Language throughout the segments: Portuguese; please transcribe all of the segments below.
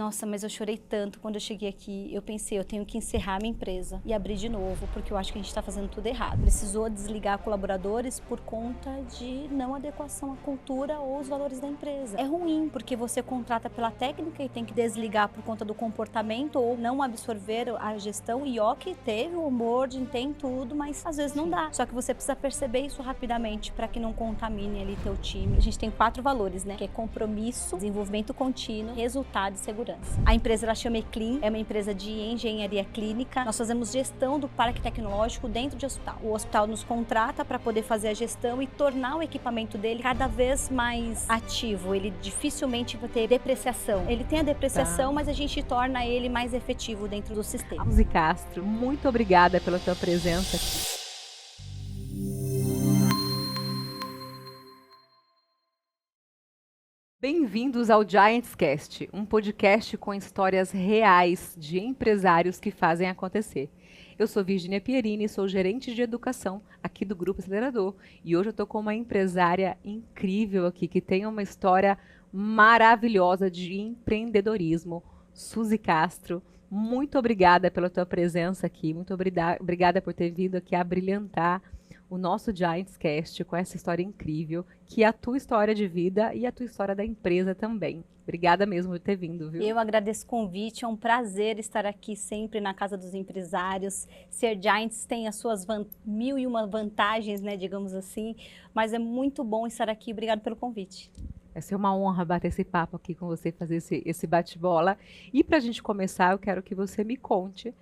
Nossa, mas eu chorei tanto quando eu cheguei aqui. Eu pensei, eu tenho que encerrar minha empresa e abrir de novo, porque eu acho que a gente está fazendo tudo errado. Precisou desligar colaboradores por conta de não adequação à cultura ou os valores da empresa. É ruim, porque você contrata pela técnica e tem que desligar por conta do comportamento ou não absorver a gestão. E ó que teve o onboarding, tem tudo, mas às vezes não dá. Só que você precisa perceber isso rapidamente para que não contamine ali teu time. A gente tem 4 valores, né? Que é compromisso, desenvolvimento contínuo, resultado e segurança. A empresa ela chama Eclean, é uma empresa de engenharia clínica. Nós fazemos gestão do parque tecnológico dentro de hospital. O hospital nos contrata para poder fazer a gestão e tornar o equipamento dele cada vez mais ativo. Ele dificilmente vai ter depreciação. Ele tem a depreciação, mas a gente torna ele mais efetivo dentro do sistema. Suzy Castro, muito obrigada pela tua presença aqui. Bem-vindos ao Giants Cast, um podcast com histórias reais de empresários que fazem acontecer. Eu sou Virginia Pierini, sou gerente de educação aqui do Grupo Acelerador e hoje eu estou com uma empresária incrível aqui que tem uma história maravilhosa de empreendedorismo, Suzy Castro. Muito obrigada pela tua presença aqui, muito obrigada por ter vindo aqui a brilhantar o nosso Giants Cast com essa história incrível, que é a tua história de vida e a tua história da empresa também. Obrigada mesmo por ter vindo, viu? Eu agradeço o convite, é um prazer estar aqui sempre na Casa dos Empresários. Ser Giants tem as suas 1001 vantagens, né, digamos assim, mas é muito bom estar aqui. Obrigado pelo convite. Vai ser uma honra bater esse papo aqui com você, fazer esse bate-bola. E para a gente começar, eu quero que você me conte,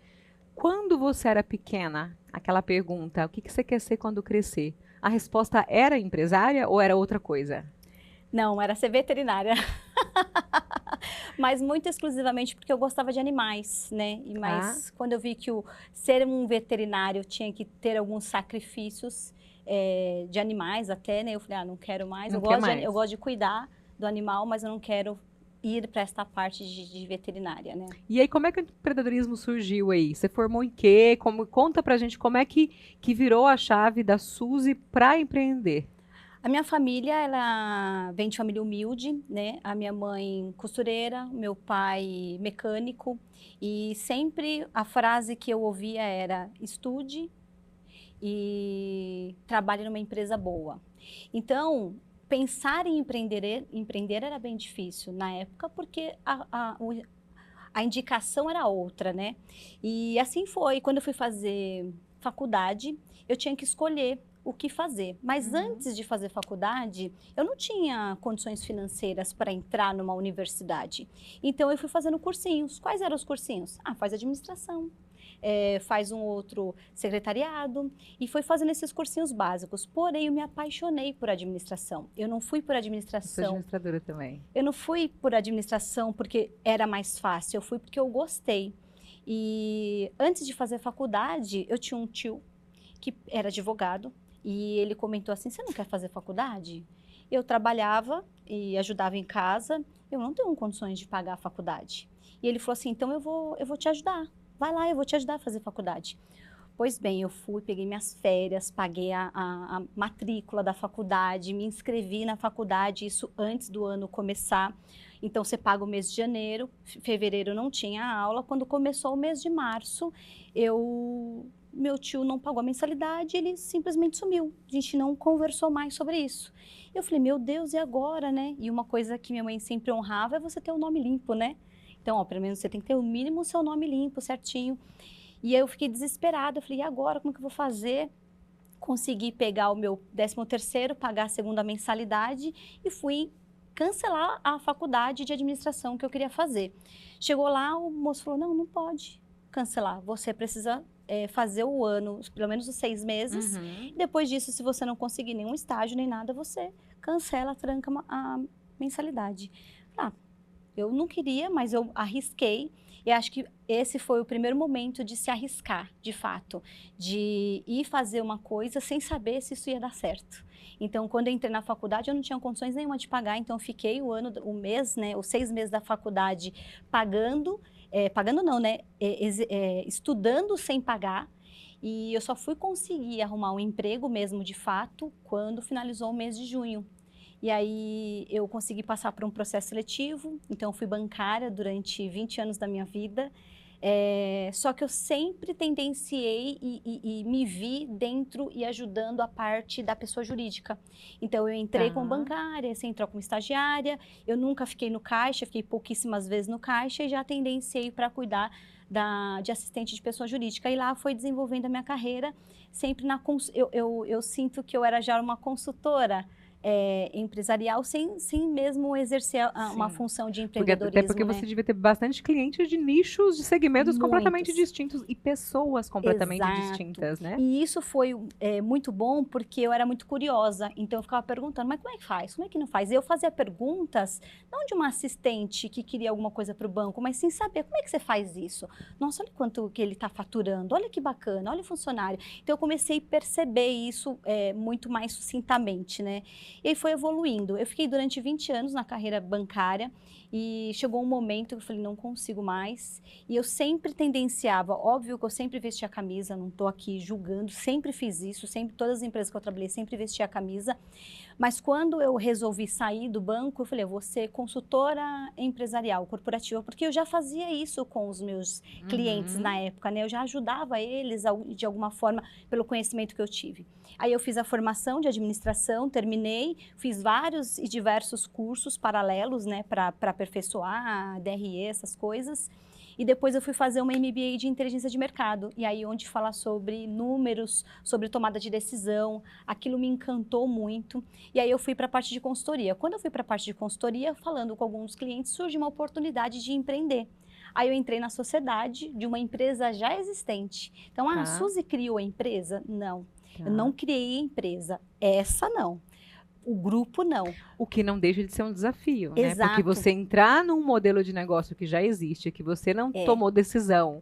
quando você era pequena, aquela pergunta, o que você quer ser quando crescer? A resposta era empresária ou era outra coisa? Não, era ser veterinária. Mas muito exclusivamente porque eu gostava de animais, né? Mas quando eu vi que ser um veterinário tinha que ter alguns sacrifícios de animais até, né? Eu falei, não quero mais. Eu gosto de cuidar do animal, mas eu não quero ir para esta parte de veterinária, né? E aí, como é que o empreendedorismo surgiu aí? Você formou em quê? Conta pra gente como é que virou a chave da Suzy para empreender. A minha família, ela vem de família humilde, né? A minha mãe costureira, meu pai mecânico. E sempre a frase que eu ouvia era, estude e trabalhe numa empresa boa. Então, pensar em empreender era bem difícil na época, porque a indicação era outra, né? E assim foi. Quando eu fui fazer faculdade, eu tinha que escolher o que fazer. Mas antes de fazer faculdade, eu não tinha condições financeiras para entrar numa universidade. Então, eu fui fazendo cursinhos. Quais eram os cursinhos? Faz administração. Faz um outro secretariado e foi fazendo esses cursinhos básicos. Porém, eu me apaixonei por administração. Eu não fui por administração. Eu sou administradora também. Eu não fui por administração porque era mais fácil, eu fui porque eu gostei. E antes de fazer faculdade, eu tinha um tio que era advogado e ele comentou assim, você não quer fazer faculdade? Eu trabalhava e ajudava em casa, eu não tenho condições de pagar a faculdade. E ele falou assim, então eu vou te ajudar. Vai lá, eu vou te ajudar a fazer faculdade. Pois bem, eu fui, peguei minhas férias, paguei a matrícula da faculdade, me inscrevi na faculdade, isso antes do ano começar. Então, você paga o mês de janeiro, fevereiro não tinha aula. Quando começou o mês de março, meu tio não pagou a mensalidade, ele simplesmente sumiu. A gente não conversou mais sobre isso. Eu falei, meu Deus, e agora, né? E uma coisa que minha mãe sempre honrava é você ter o nome limpo, né? Então, pelo menos você tem que ter o mínimo o seu nome limpo, certinho. E aí eu fiquei desesperada, eu falei, e agora, como que eu vou fazer? Consegui pegar o meu 13º, pagar a segunda mensalidade e fui cancelar a faculdade de administração que eu queria fazer. Chegou lá, o moço falou, não pode cancelar, você precisa fazer o ano, pelo menos os 6 meses. Depois disso, se você não conseguir nenhum estágio, nem nada, você cancela, tranca a mensalidade. Eu não queria, mas eu arrisquei. E acho que esse foi o primeiro momento de se arriscar, de fato. De ir fazer uma coisa sem saber se isso ia dar certo. Então, quando eu entrei na faculdade, eu não tinha condições nenhuma de pagar. Então, eu fiquei os 6 meses da faculdade pagando. Pagando não, né? Estudando sem pagar. E eu só fui conseguir arrumar um emprego mesmo, de fato, quando finalizou o mês de junho. E aí eu consegui passar por um processo seletivo, então eu fui bancária durante 20 anos da minha vida. Só que eu sempre tendenciei e me vi dentro e ajudando a parte da pessoa jurídica. Então, eu entrei como bancária, você entrou como estagiária, eu nunca fiquei no caixa, fiquei pouquíssimas vezes no caixa e já tendenciei para cuidar de assistente de pessoa jurídica. E lá foi desenvolvendo a minha carreira, sempre eu sinto que eu era já uma consultora empresarial sem mesmo exercer uma função de empreendedorismo. Até porque você devia ter bastante clientes de nichos, de segmentos completamente distintos e pessoas completamente distintas, né? E isso foi muito bom porque eu era muito curiosa, então eu ficava perguntando, mas como é que faz? Como é que não faz? Eu fazia perguntas, não de uma assistente que queria alguma coisa para o banco, mas sem saber como é que você faz isso. Nossa, olha quanto que ele está faturando, olha que bacana, olha o funcionário. Então eu comecei a perceber isso muito mais sucintamente, né? E aí foi evoluindo. Eu fiquei durante 20 anos na carreira bancária e chegou um momento que eu falei, não consigo mais. E eu sempre tendenciava, óbvio que eu sempre vesti a camisa, não estou aqui julgando, sempre fiz isso, sempre, todas as empresas que eu trabalhei, sempre vesti a camisa. Mas quando eu resolvi sair do banco, eu falei, eu vou ser consultora empresarial, corporativa, porque eu já fazia isso com os meus clientes na época, né? Eu já ajudava eles de alguma forma pelo conhecimento que eu tive. Aí eu fiz a formação de administração, terminei, fiz vários e diversos cursos paralelos, né, para aperfeiçoar, DRE, essas coisas. E depois eu fui fazer uma MBA de inteligência de mercado, e aí onde fala sobre números, sobre tomada de decisão, aquilo me encantou muito. E aí eu fui para a parte de consultoria. Quando eu fui para a parte de consultoria, falando com alguns clientes, surgiu uma oportunidade de empreender. Aí eu entrei na sociedade de uma empresa já existente. Então, a Suzy criou a empresa? Não. Eu não criei a empresa. Essa não. O grupo não. O que não deixa de ser um desafio, né? Porque você entrar num modelo de negócio que já existe, que você não tomou decisão,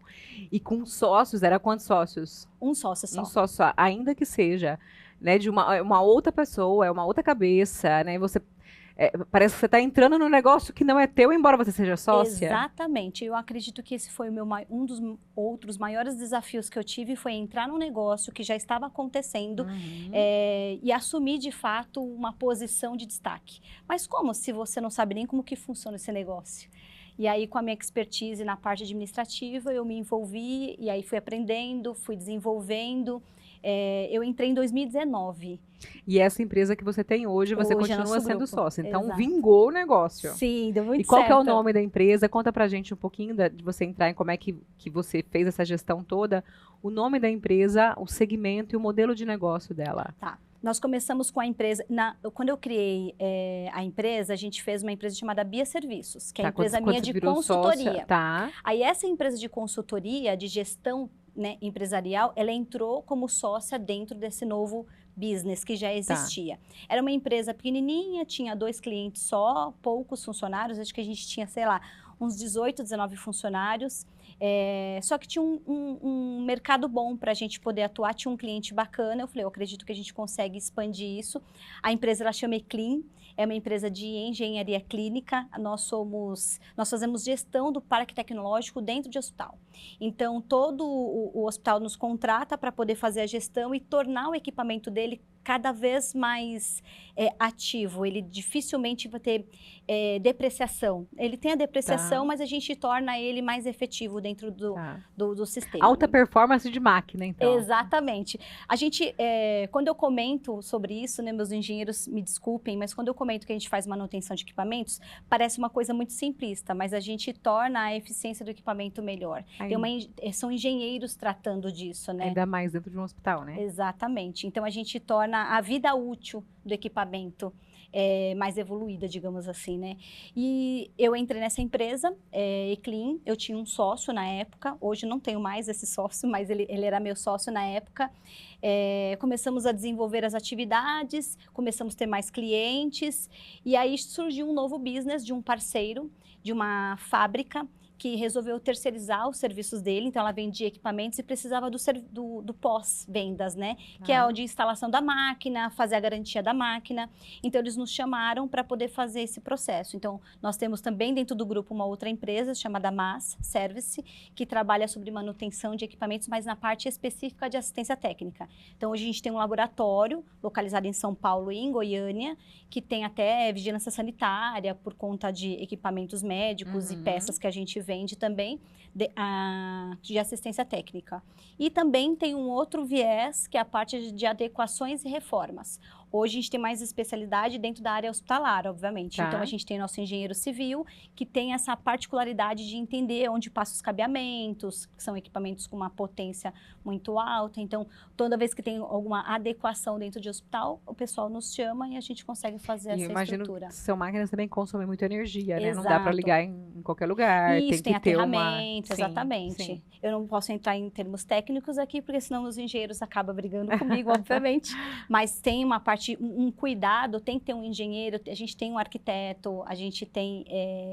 e com sócios, era quantos sócios? Um sócio só. Um sócio só, ainda que seja, né, de uma outra pessoa, é uma outra cabeça, né? Você parece que você está entrando num negócio que não é teu, embora você seja sócia. Exatamente. Eu acredito que esse foi um dos outros maiores desafios que eu tive, foi entrar num negócio que já estava acontecendo e assumir, de fato, uma posição de destaque. Mas como se você não sabe nem como que funciona esse negócio? E aí, com a minha expertise na parte administrativa, eu me envolvi e aí fui aprendendo, fui desenvolvendo. Eu entrei em 2019. E essa empresa que você tem hoje, você continua sendo sócia. Então, Exato. Vingou o negócio. Sim, deu muito certo. E qual que é o nome da empresa? Conta pra gente um pouquinho de você entrar em como é que você fez essa gestão toda. O nome da empresa, o segmento e o modelo de negócio dela. Tá. Nós começamos com a empresa, quando eu criei a empresa, a gente fez uma empresa chamada Bia Serviços, que é a empresa minha de consultoria. Tá. Aí essa empresa de consultoria, de gestão, né, empresarial, ela entrou como sócia dentro desse novo business que já existia. Era uma empresa pequenininha, tinha 2 clientes só, poucos funcionários, acho que a gente tinha, sei lá, uns 18, 19 funcionários. Só que tinha um mercado bom para a gente poder atuar, tinha um cliente bacana. Eu falei, eu acredito que a gente consegue expandir isso. A empresa, ela chama Eclin, é uma empresa de engenharia clínica. Nós fazemos gestão do parque tecnológico dentro de hospital. Então, todo o hospital nos contrata para poder fazer a gestão e tornar o equipamento dele cada vez mais ativo. Ele dificilmente vai ter depreciação. Ele tem a depreciação, mas a gente torna ele mais efetivo dentro do sistema. Alta performance de máquina, então. Exatamente. A gente, quando eu comento sobre isso, né, meus engenheiros me desculpem, mas quando eu comento que a gente faz manutenção de equipamentos, parece uma coisa muito simplista, mas a gente torna a eficiência do equipamento melhor. São engenheiros tratando disso, né? Ainda mais dentro de um hospital, né? Exatamente. Então, a gente torna a vida útil do equipamento mais evoluída, digamos assim, né? E eu entrei nessa empresa, Eclin, eu tinha um sócio na época, hoje não tenho mais esse sócio, mas ele era meu sócio na época. Começamos a desenvolver as atividades, começamos a ter mais clientes, e aí surgiu um novo business de um parceiro, de uma fábrica que resolveu terceirizar os serviços dele, então ela vendia equipamentos e precisava do pós-vendas, né? Que é o de instalação da máquina, fazer a garantia da máquina. Então eles nos chamaram para poder fazer esse processo. Então nós temos também dentro do grupo uma outra empresa chamada MAS Service, que trabalha sobre manutenção de equipamentos, mas na parte específica de assistência técnica. Então hoje a gente tem um laboratório localizado em São Paulo e em Goiânia, que tem até vigilância sanitária por conta de equipamentos médicos e peças que a gente vende também de assistência técnica. E também tem um outro viés, que é a parte de adequações e reformas. Hoje a gente tem mais especialidade dentro da área hospitalar, obviamente. Tá. Então a gente tem nosso engenheiro civil, que tem essa particularidade de entender onde passam os cabeamentos, que são equipamentos com uma potência muito alta. Então, toda vez que tem alguma adequação dentro de hospital, o pessoal nos chama e a gente consegue fazer essa estrutura. Que são máquinas também consomem muita energia, né? Exato. Não dá para ligar em qualquer lugar. Isso, tem tem que ter aterramento, Sim, exatamente. sim. Eu não posso entrar em termos técnicos aqui, porque senão os engenheiros acabam brigando comigo, obviamente. Mas tem uma parte, um cuidado, tem que ter um engenheiro, a gente tem um arquiteto, a gente tem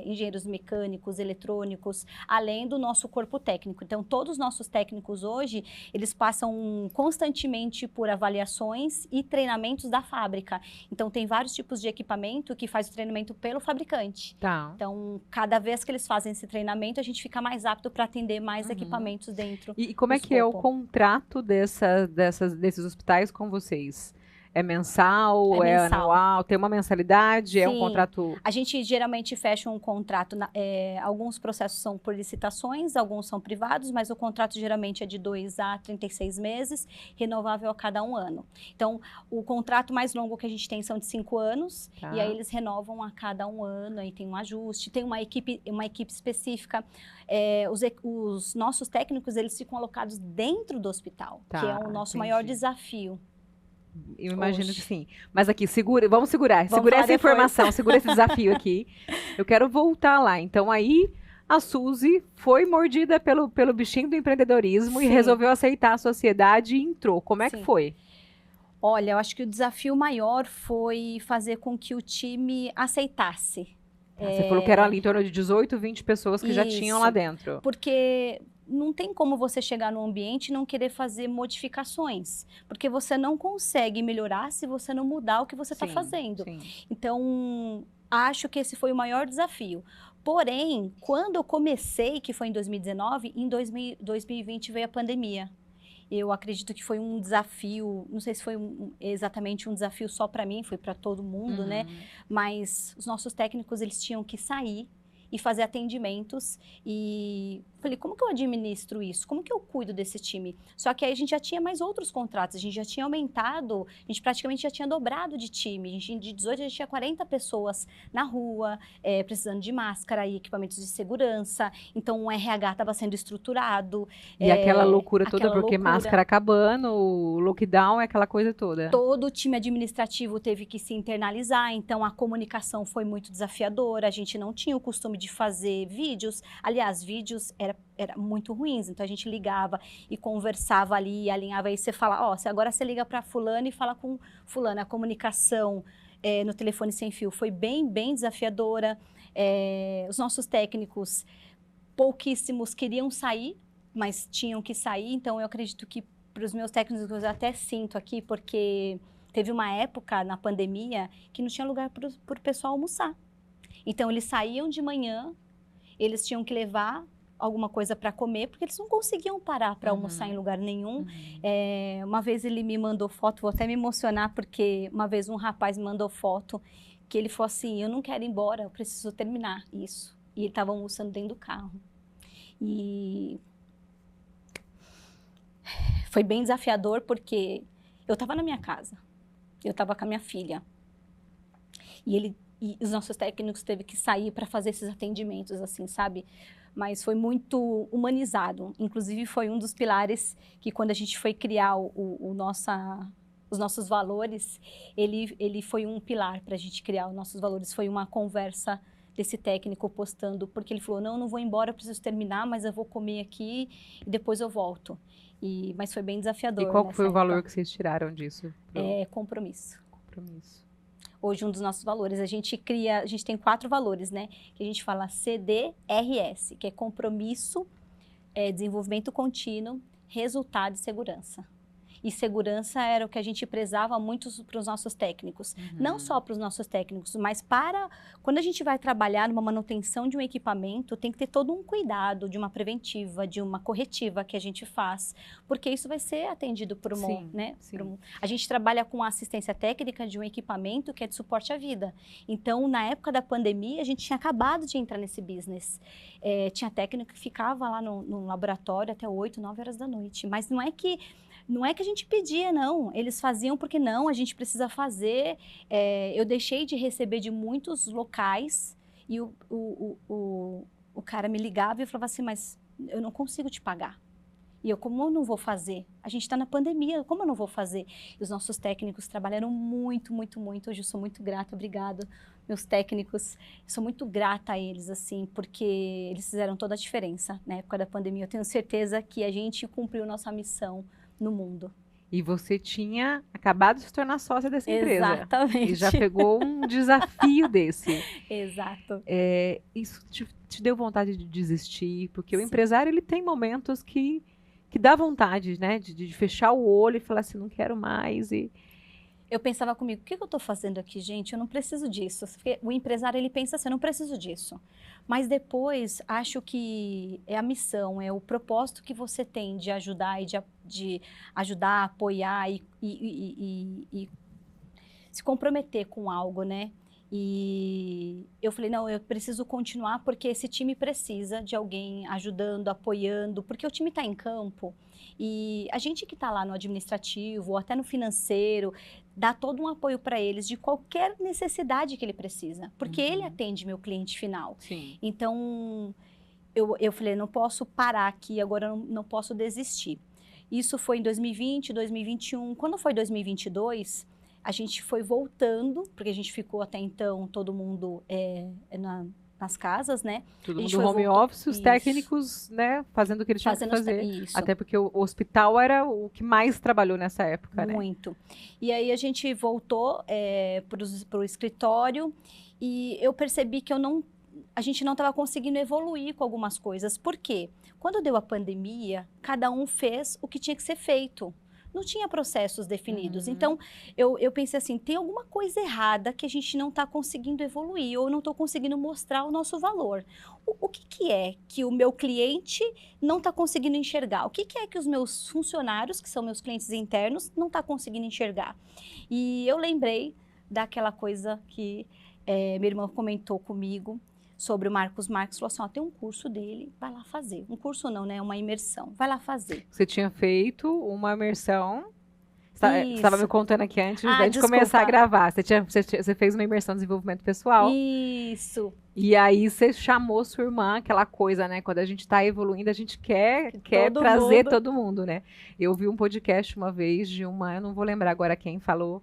engenheiros mecânicos, eletrônicos, além do nosso corpo técnico. Então, todos os nossos técnicos hoje, eles passam constantemente por avaliações e treinamentos da fábrica. Então, tem vários tipos de equipamento que faz o treinamento pelo fabricante. Tá. Então, cada vez que eles fazem esse treinamento, a gente fica mais apto para atender mais equipamentos dentro. E como é que é o contrato desses hospitais com vocês? É mensal? É anual? Tem uma mensalidade? Sim. É um contrato? A gente geralmente fecha um contrato, alguns processos são por licitações, alguns são privados, mas o contrato geralmente é de 2 a 36 meses, renovável a cada 1 ano. Então, o contrato mais longo que a gente tem são de 5 anos, e aí eles renovam a cada 1 ano, aí tem um ajuste, tem uma equipe específica. Os nossos técnicos, eles ficam alocados dentro do hospital, que é o nosso maior desafio. Eu imagino que sim. Mas aqui, vamos segurar essa depois. informação, segura esse desafio aqui. Eu quero voltar lá. Então, aí, a Suzy foi mordida pelo bichinho do empreendedorismo e resolveu aceitar a sociedade e entrou. Como é que foi? Olha, eu acho que o desafio maior foi fazer com que o time aceitasse. Você falou que eram ali em torno de 18, 20 pessoas que já tinham lá dentro. Porque não tem como você chegar num ambiente e não querer fazer modificações, porque você não consegue melhorar se você não mudar o que você está fazendo. Sim. Então, acho que esse foi o maior desafio. Porém, quando eu comecei, que foi em 2019, em 2020 veio a pandemia. Eu acredito que foi um desafio, não sei se foi exatamente um desafio só para mim, foi para todo mundo, né? Mas os nossos técnicos, eles tinham que sair e fazer atendimentos, e falei, como que eu administro isso? Como que eu cuido desse time? Só que aí a gente já tinha mais outros contratos, a gente já tinha aumentado, a gente praticamente já tinha dobrado de time, de 18 a gente tinha 40 pessoas na rua, precisando de máscara e equipamentos de segurança, então o RH estava sendo estruturado. E aquela loucura toda, porque máscara acabando, o lockdown, aquela coisa toda. Todo o time administrativo teve que se internalizar, então a comunicação foi muito desafiadora, a gente não tinha o costume de fazer vídeos, aliás, vídeos era muito ruins, então a gente ligava e conversava ali, alinhava, aí você fala, agora você liga para fulano e fala com fulano, a comunicação no telefone sem fio foi bem desafiadora, os nossos técnicos, pouquíssimos queriam sair, mas tinham que sair, então eu acredito que para os meus técnicos, eu até sinto aqui, porque teve uma época na pandemia que não tinha lugar para o pessoal almoçar. Então, eles saíam de manhã, eles tinham que levar alguma coisa para comer, porque eles não conseguiam parar para almoçar em lugar nenhum. Uma vez ele me mandou foto, vou até me emocionar, porque uma vez um rapaz me mandou foto, que ele falou assim, eu não quero ir embora, eu preciso terminar isso. E ele estava almoçando dentro do carro. E foi bem desafiador, porque eu estava na minha casa, eu estava com a minha filha, e os nossos técnicos teve que sair para fazer esses atendimentos, assim, sabe? Mas foi muito humanizado. Inclusive, foi um dos pilares que, quando a gente foi criar os nossos valores, ele foi um pilar para a gente criar os nossos valores. Foi uma conversa desse técnico postando, porque ele falou, não vou embora, eu preciso terminar, mas eu vou comer aqui e depois eu volto. Mas foi bem desafiador. E qual foi o valor que vocês tiraram disso? Compromisso. hoje um dos nossos valores. A gente tem 4 valores, né? Que a gente fala CDRS, que é compromisso, desenvolvimento contínuo, resultado e segurança. E segurança era o que a gente prezava muito para os nossos técnicos. Não só para os nossos técnicos, mas quando a gente vai trabalhar numa manutenção de um equipamento, tem que ter todo um cuidado de uma preventiva, de uma corretiva que a gente faz, porque isso vai ser atendido por a gente trabalha com assistência técnica de um equipamento que é de suporte à vida. Então, na época da pandemia, a gente tinha acabado de entrar nesse business. Tinha técnico que ficava lá no laboratório até 8, 9 horas da noite. Mas não é que a gente pedia, não. Eles faziam porque não, a gente precisa fazer. Eu deixei de receber de muitos locais e o cara me ligava e falava assim, mas eu não consigo te pagar. E eu, como eu não vou fazer? A gente está na pandemia, como eu não vou fazer? E os nossos técnicos trabalharam muito, muito, muito. Hoje eu sou muito grata, obrigado, meus técnicos. Eu sou muito grata a eles, assim, porque eles fizeram toda a diferença na época da pandemia. Eu tenho certeza que a gente cumpriu nossa missão no mundo. E você tinha acabado de se tornar sócia dessa empresa. Exatamente. E já pegou um desafio desse. Exato. Isso te deu vontade de desistir? Porque o empresário, ele tem momentos que dá vontade, né? De fechar o olho e falar assim, não quero mais. Eu pensava comigo, o que eu estou fazendo aqui, gente? Eu não preciso disso. Porque o empresário, ele pensa assim, eu não preciso disso. Mas depois, acho que é a missão, é o propósito que você tem de ajudar e de ajudar, apoiar e se comprometer com algo, né? E eu falei, não, eu preciso continuar porque esse time precisa de alguém ajudando, apoiando, porque o time está em campo e a gente que está lá no administrativo ou até no financeiro, dá todo um apoio para eles de qualquer necessidade que ele precisa, porque ele atende meu cliente final. Sim. Então, eu falei, não posso parar aqui, agora eu não posso desistir. Isso foi em 2020, 2021. Quando foi 2022, a gente foi voltando, porque a gente ficou até então, todo mundo nas casas, né? Todo mundo home office, os técnicos, né, fazendo o que eles tinham que fazer. Isso. Até porque o hospital era o que mais trabalhou nessa época, né? Muito. E aí a gente voltou para o escritório e eu percebi que a gente não estava conseguindo evoluir com algumas coisas. Por quê? Quando deu a pandemia, cada um fez o que tinha que ser feito. Não tinha processos definidos. Então, eu pensei assim, tem alguma coisa errada que a gente não está conseguindo evoluir ou não estou conseguindo mostrar o nosso valor. O que é que o meu cliente não está conseguindo enxergar? O que é que os meus funcionários, que são meus clientes internos, não estão conseguindo enxergar? E eu lembrei daquela coisa que minha irmã comentou comigo, sobre o Marcos. Marcos falou assim, tem um curso dele, vai lá fazer. Um curso não, né? Uma imersão. Vai lá fazer. Você tinha feito uma imersão. Você estava me contando aqui antes de começar a gravar. Você fez uma imersão de desenvolvimento pessoal. Isso. E aí você chamou sua irmã, aquela coisa, né? Quando a gente está evoluindo, a gente quer trazer todo mundo, né? Eu vi um podcast uma vez eu não vou lembrar agora quem falou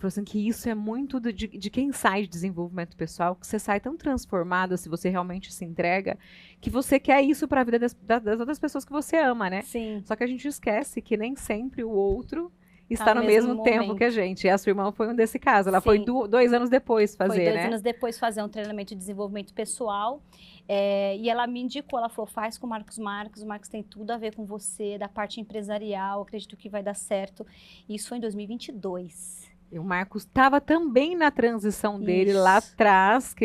assim, que isso é muito de quem sai de desenvolvimento pessoal, que você sai tão transformada, se você realmente se entrega, que você quer isso para a vida das outras pessoas que você ama, né? Sim. Só que a gente esquece que nem sempre o outro está no mesmo tempo que a gente. E a sua irmã foi um desse caso. Ela foi 2 anos depois fazer, né? Foi 2 anos depois fazer um treinamento de desenvolvimento pessoal. E ela me indicou, ela falou, faz com o Marcos. O Marcos tem tudo a ver com você, da parte empresarial, acredito que vai dar certo. E isso foi em 2022. E o Marcos estava também na transição dele lá atrás, que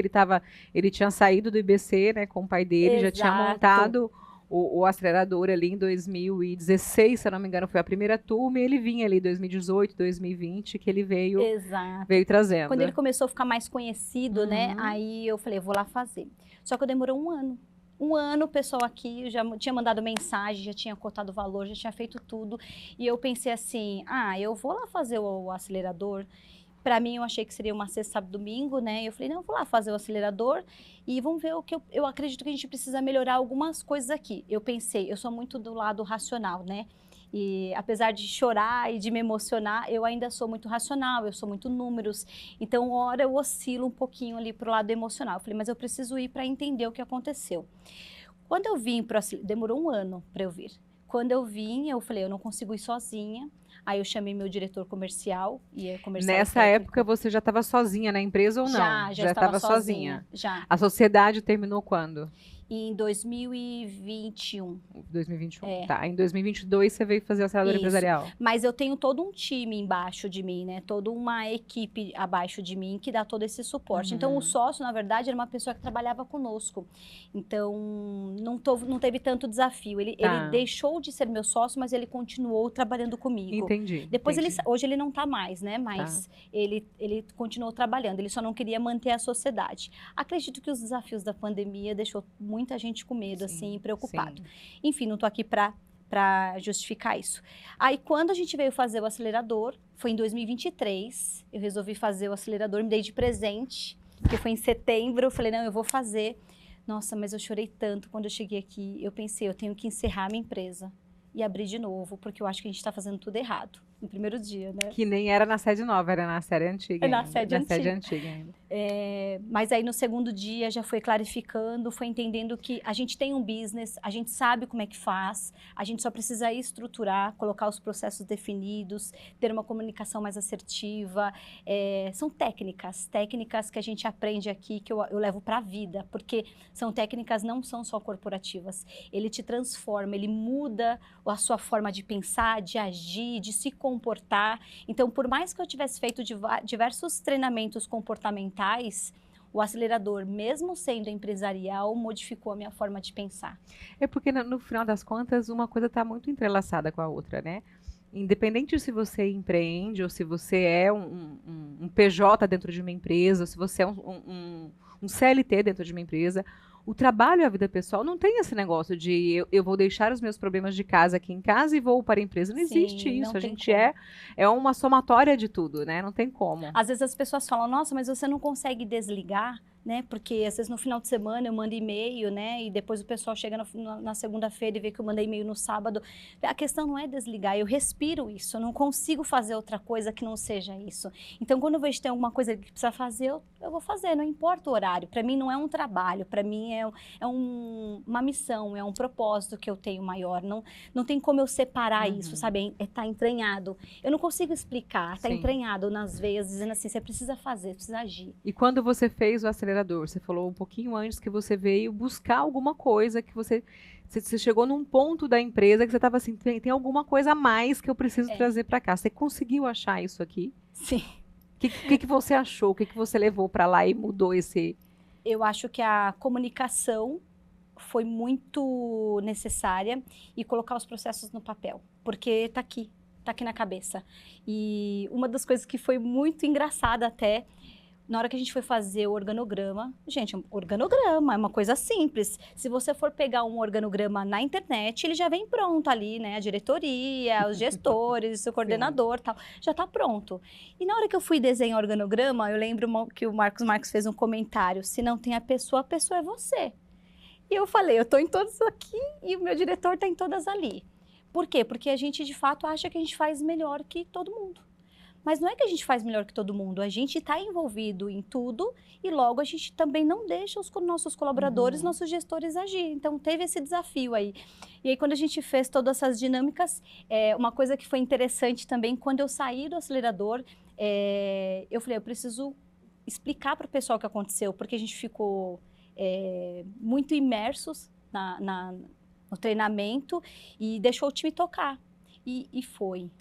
ele tinha saído do IBC, né, com o pai dele, já tinha montado o acelerador ali em 2016, se eu não me engano, foi a primeira turma, e ele vinha ali em 2018, 2020, que ele veio trazendo. Quando ele começou a ficar mais conhecido, né, aí eu falei, vou lá fazer. Só que demorou 1 ano. 1 ano, o pessoal aqui já tinha mandado mensagem, já tinha cotado o valor, já tinha feito tudo. E eu pensei assim, eu vou lá fazer o acelerador. Para mim, eu achei que seria uma sexta, sábado, domingo, né? Eu falei, não, eu vou lá fazer o acelerador e vamos ver o que eu acredito que a gente precisa melhorar algumas coisas aqui. Eu pensei, eu sou muito do lado racional, né? E apesar de chorar e de me emocionar, eu ainda sou muito racional, eu sou muito números. Então, hora eu oscilo um pouquinho ali pro lado emocional. Eu falei, mas eu preciso ir para entender o que aconteceu. Quando eu vim demorou 1 ano para eu vir. quando eu vim, eu falei, eu não consigo ir sozinha. Aí eu chamei meu diretor comercial, Nessa época você já estava sozinha na empresa ou não? Já estava sozinha. Já. A sociedade terminou quando? Em 2021. 2021, É. tá. Em 2022 você veio fazer o acelerador empresarial. Mas eu tenho todo um time embaixo de mim, né? Toda uma equipe abaixo de mim que dá todo esse suporte. Então, o sócio, na verdade, era uma pessoa que trabalhava conosco. Então, não teve tanto desafio. Ele deixou de ser meu sócio, mas ele continuou trabalhando comigo. Entendi. Depois, hoje ele não está mais, né? Mas ele continuou trabalhando. Ele só não queria manter a sociedade. Acredito que os desafios da pandemia deixou muita gente com medo, assim, preocupado. Enfim, não estou aqui para justificar isso. Aí, quando a gente veio fazer o acelerador, foi em 2023, eu resolvi fazer o acelerador, me dei de presente, porque foi em setembro, eu falei, não, eu vou fazer. Nossa, mas eu chorei tanto quando eu cheguei aqui, eu pensei, eu tenho que encerrar minha empresa e abrir de novo, porque eu acho que a gente está fazendo tudo errado, no primeiro dia, né? Que nem era na sede nova, era na série antiga. Na sede antiga ainda. Mas aí no segundo dia já foi clarificando, foi entendendo que a gente tem um business, a gente sabe como é que faz, a gente só precisa estruturar, colocar os processos definidos, ter uma comunicação mais assertiva. São técnicas que a gente aprende aqui, que eu levo para a vida, porque são técnicas, não são só corporativas. Ele te transforma, ele muda a sua forma de pensar, de agir, de se comportar. Então, por mais que eu tivesse feito diversos treinamentos comportamentais, o acelerador, mesmo sendo empresarial, modificou a minha forma de pensar. É porque, no final das contas, uma coisa está muito entrelaçada com a outra, né? Independente se você empreende ou se você é um PJ dentro de uma empresa, ou se você é um CLT dentro de uma empresa, o trabalho e a vida pessoal não tem esse negócio de eu vou deixar os meus problemas de casa aqui em casa e vou para a empresa. Não existe isso. A gente é uma somatória de tudo, né? Não tem como. Às vezes as pessoas falam, nossa, mas você não consegue desligar, né? Porque às vezes no final de semana eu mando e-mail, né? E depois o pessoal chega na segunda-feira e vê que eu mandei e-mail no sábado. A questão não é desligar, eu respiro isso, eu não consigo fazer outra coisa que não seja isso. Então, quando eu vejo que tem alguma coisa que precisa fazer, eu vou fazer, não importa o horário. Para mim não é um trabalho, para mim é uma missão, é um propósito que eu tenho maior. Não tem como eu separar isso, sabe? Tá entranhado. Eu não consigo explicar, tá entranhado nas veias, dizendo assim, você precisa fazer, precisa agir. E quando você fez o acelerador, você falou um pouquinho antes que você veio buscar alguma coisa, que você chegou num ponto da empresa que você estava assim, tem alguma coisa a mais que eu preciso trazer para cá. Você conseguiu achar isso aqui? Sim. O que você achou? O que você levou para lá e mudou esse... Eu acho que a comunicação foi muito necessária e colocar os processos no papel, porque tá aqui na cabeça. E uma das coisas que foi muito engraçada até, na hora que a gente foi fazer o organograma, gente, organograma é uma coisa simples. Se você for pegar um organograma na internet, ele já vem pronto ali, né? A diretoria, os gestores, o coordenador, tal, já tá pronto. E na hora que eu fui desenhar o organograma, eu lembro que o Marcos fez um comentário, se não tem a pessoa é você. E eu falei, eu tô em todos aqui e o meu diretor tá em todas ali. Por quê? Porque a gente, de fato, acha que a gente faz melhor que todo mundo. Mas não é que a gente faz melhor que todo mundo, a gente está envolvido em tudo e logo a gente também não deixa os nossos colaboradores, nossos gestores agir. Então teve esse desafio aí. E aí quando a gente fez todas essas dinâmicas, uma coisa que foi interessante também, quando eu saí do acelerador, eu falei, eu preciso explicar para o pessoal o que aconteceu, porque a gente ficou muito imersos no treinamento e deixou o time tocar. E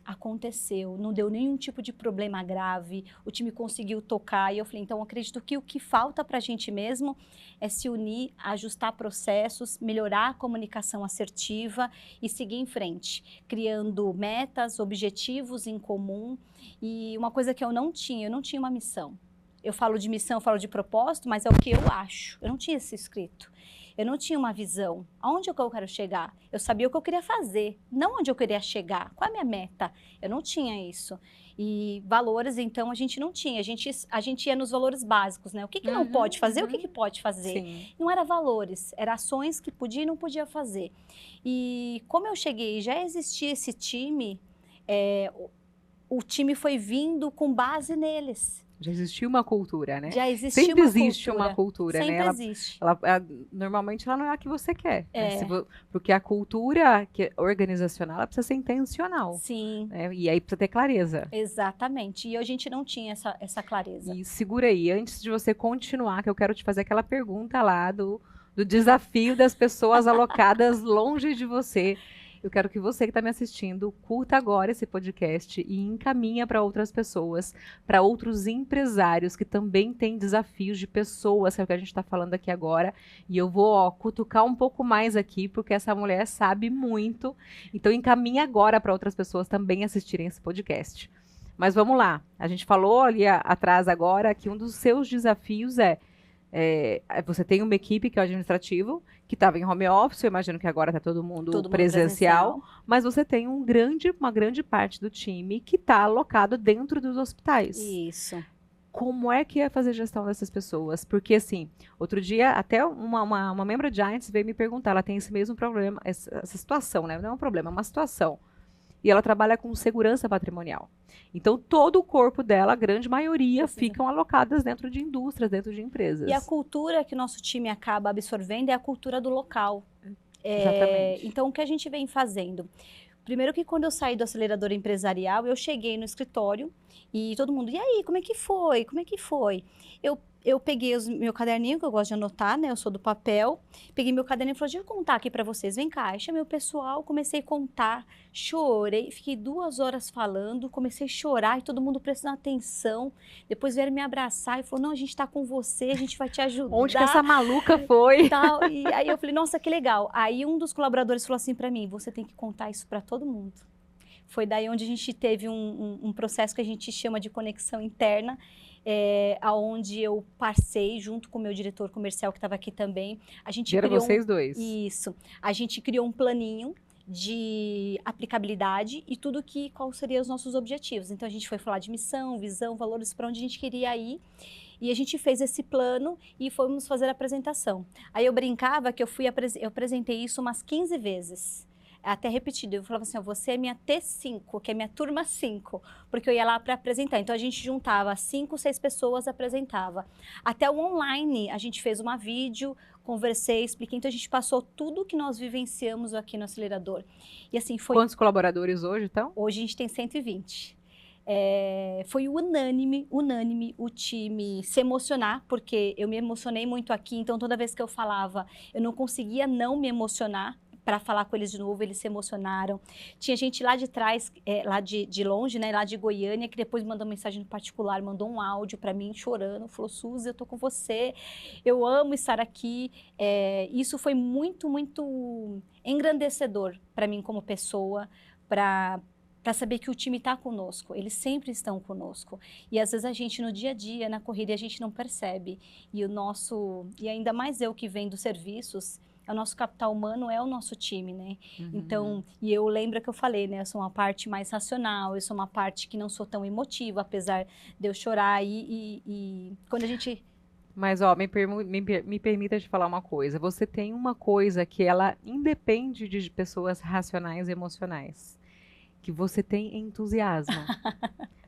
aconteceu, não deu nenhum tipo de problema grave, o time conseguiu tocar e eu falei, então acredito que o que falta para a gente mesmo é se unir, ajustar processos, melhorar a comunicação assertiva e seguir em frente, criando metas, objetivos em comum. E uma coisa que eu não tinha uma missão. Eu falo de missão, eu falo de propósito, mas é o que eu acho, eu não tinha isso escrito. Eu não tinha uma visão. Aonde eu quero chegar? Eu sabia o que eu queria fazer, não onde eu queria chegar. Qual é a minha meta? Eu não tinha isso. E valores, então, a gente não tinha. A gente ia nos valores básicos, né? O que não pode fazer, o que pode fazer. Sim. Não era valores, era ações que podia e não podia fazer. E como eu cheguei, já existia esse time, o time foi vindo com base neles. Já existiu uma cultura, né? Já existiu Sempre uma existe cultura. uma cultura, né? Sempre Ela, existe. normalmente ela não é a que você quer. Né? É. Porque a cultura organizacional ela precisa ser intencional. Sim, Né? E aí precisa ter clareza. exatamente. E a gente não tinha essa clareza. E segura aí, antes de você continuar, que eu quero te fazer aquela pergunta lá do desafio das pessoas alocadas longe de você. Eu quero que você que está me assistindo curta agora esse podcast e encaminha para outras pessoas, para outros empresários que também têm desafios de pessoas, que é o que a gente está falando aqui agora. E eu vou cutucar um pouco mais aqui, porque essa mulher sabe muito. Então encaminha agora para outras pessoas também assistirem esse podcast. Mas vamos lá. A gente falou ali atrás agora que um dos seus desafios você tem uma equipe que é o administrativo, que estava em home office, eu imagino que agora está todo mundo presencial, mas você tem uma grande parte do time que está alocado dentro dos hospitais. Isso. Como é que é fazer gestão dessas pessoas? Porque, assim, outro dia, até uma membro de Giants veio me perguntar, ela tem esse mesmo problema, essa situação, né? Não é um problema, é uma situação. E ela trabalha com segurança patrimonial. Então, todo o corpo dela, a grande maioria, ficam alocadas dentro de indústrias, dentro de empresas. E a cultura que o nosso time acaba absorvendo é a cultura do local. Exatamente. Então, o que a gente vem fazendo? Primeiro que quando eu saí do acelerador empresarial, eu cheguei no escritório e todo mundo, e aí, como é que foi? Como é que foi? Eu peguei meu caderninho, que eu gosto de anotar, né? Eu sou do papel. Peguei meu caderninho e falei, deixa eu contar aqui pra vocês. Vem cá. Aí chamei o pessoal, comecei a contar, chorei, fiquei 2 horas falando, comecei a chorar e todo mundo prestando atenção. Depois vieram me abraçar e falou, não, a gente tá com você, a gente vai te ajudar. Onde que essa maluca foi? E aí eu falei, nossa, que legal. Aí um dos colaboradores falou assim pra mim, você tem que contar isso pra todo mundo. Foi daí onde a gente teve um processo que a gente chama de conexão interna, aonde eu passei junto com o meu diretor comercial que estava aqui também. A gente criou vocês dois. Isso. A gente criou um planinho de aplicabilidade e quais seriam os nossos objetivos. Então a gente foi falar de missão, visão, valores, para onde a gente queria ir. E a gente fez esse plano e fomos fazer a apresentação. Aí eu brincava que eu apresentei isso umas 15 vezes. Até repetido, eu falava assim, você é minha T5, que é minha turma 5, porque eu ia lá para apresentar. Então a gente juntava 5, 6 pessoas, apresentava. Até o online, a gente fez uma vídeo, conversei, expliquei. Então a gente passou tudo que nós vivenciamos aqui no acelerador. E assim foi. Quantos colaboradores hoje, então? Hoje a gente tem 120. Foi unânime o time se emocionar, porque eu me emocionei muito aqui, então toda vez que eu falava, eu não conseguia não me emocionar para falar com eles de novo, eles se emocionaram. Tinha gente lá de trás, lá de longe, né, lá de Goiânia, que depois mandou mensagem no particular, mandou um áudio para mim chorando, falou, Suzy, eu tô com você, eu amo estar aqui. Isso foi muito, muito engrandecedor para mim como pessoa, para saber que o time está conosco, eles sempre estão conosco. E às vezes a gente no dia a dia, na corrida, a gente não percebe. E ainda mais eu que venho dos serviços, o nosso capital humano é o nosso time, né? Uhum. Então, e eu lembro que eu falei, né? Eu sou uma parte mais racional, eu sou uma parte que não sou tão emotiva, apesar de eu chorar e quando a gente... Mas, ó, me permita te falar uma coisa. Você tem uma coisa que ela independe de pessoas racionais e emocionais. Que você tem entusiasmo.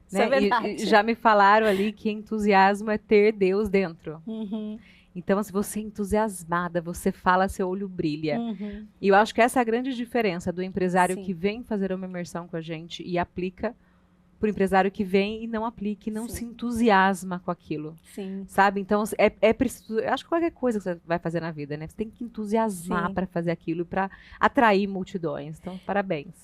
Isso é verdade. E já me falaram ali que entusiasmo é ter Deus dentro. Uhum. Então, se você é entusiasmada, você fala, seu olho brilha. Uhum. E eu acho que essa é a grande diferença do empresário Sim. que vem fazer uma imersão com a gente e aplica, pro empresário que vem e não aplica, e não Sim. se entusiasma com aquilo. Sim. Sabe? Então, é preciso... Eu acho que qualquer coisa que você vai fazer na vida, né? Você tem que entusiasmar para fazer aquilo, para atrair multidões. Então, parabéns.